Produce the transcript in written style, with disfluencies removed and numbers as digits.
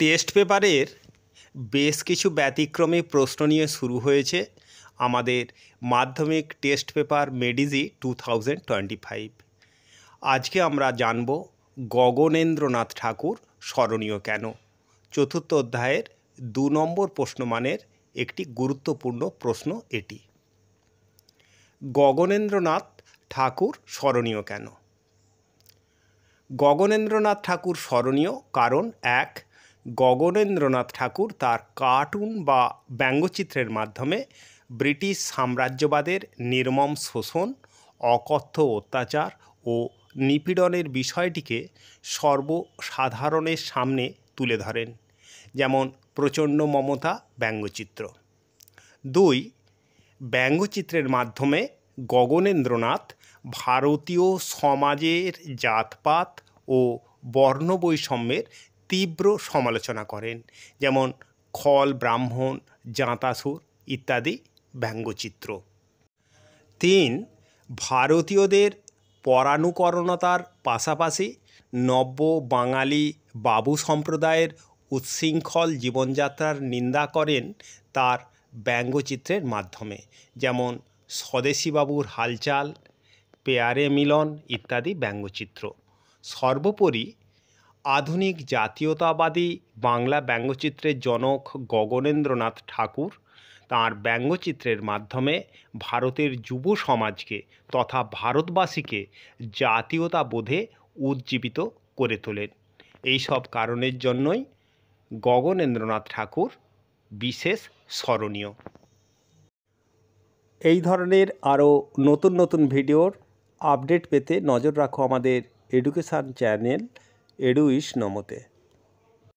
Test পেপারের বেশ কিছু ব্যতিক্রমী প্রশ্ন নিয়ে শুরু হয়েছে আমাদের মাধ্যমিক টেস্ট পেপার মেডিজি 2025। আজকে আমরা জানব গগনেন্দ্রনাথ ঠাকুর স্মরণীয় কেন। চতুর্থ অধ্যায়ের 2 নম্বর প্রশ্নমানের একটি গুরুত্বপূর্ণ প্রশ্ন এটি। গগনেন্দ্রনাথ ঠাকুর স্মরণীয় কেন? গগনেন্দ্রনাথ ঠাকুর স্মরণীয় কারণ এক, গগনেন্দ্রনাথ ঠাকুর তার কার্টুন বা ব্যঙ্গচিত্রের মাধ্যমে ব্রিটিশ সাম্রাজ্যবাদের নির্মম শোষণ, অকথ্য অত্যাচার ও নিপীড়নের বিষয়টিকে সর্বসাধারণের সামনে তুলে ধরেন, যেমন প্রচণ্ড মমতা ব্যঙ্গচিত্র। 2, ব্যঙ্গচিত্রের মাধ্যমে গগনেন্দ্রনাথ ভারতীয় সমাজের জাতপাত ও বর্ণবৈষম্যের তীব্র সমালোচনা করেন, যেমন খল ব্রাহ্মণ, জাঁতাসুর ইত্যাদি ব্যঙ্গচিত্র। 3, ভারতীয়দের পরানুকরণতার পাশাপাশি নব্য বাঙালি বাবু সম্প্রদায়ের উচ্ছৃঙ্খল জীবনযাত্রার নিন্দা করেন তার ব্যঙ্গচিত্রের মাধ্যমে, যেমন স্বদেশীবাবুর হালচাল, পেয়ারে মিলন ইত্যাদি ব্যঙ্গচিত্র। সর্বোপরি আধুনিক জাতীয়তাবাদী বাংলা ব্যঙ্গচিত্রের জনক গগনেন্দ্রনাথ ঠাকুর তাঁর ব্যঙ্গচিত্রের মাধ্যমে ভারতের যুব সমাজকে তথা ভারতবাসীকে জাতীয়তাবোধে উজ্জীবিত করে তোলেন। এই সব কারণের জন্যই গগনেন্দ্রনাথ ঠাকুর বিশেষ স্মরণীয়। এই ধরনের আরও নতুন নতুন ভিডিওর আপডেট পেতে নজর রাখো আমাদের এডুকেশান চ্যানেল এডুইশ নমতে।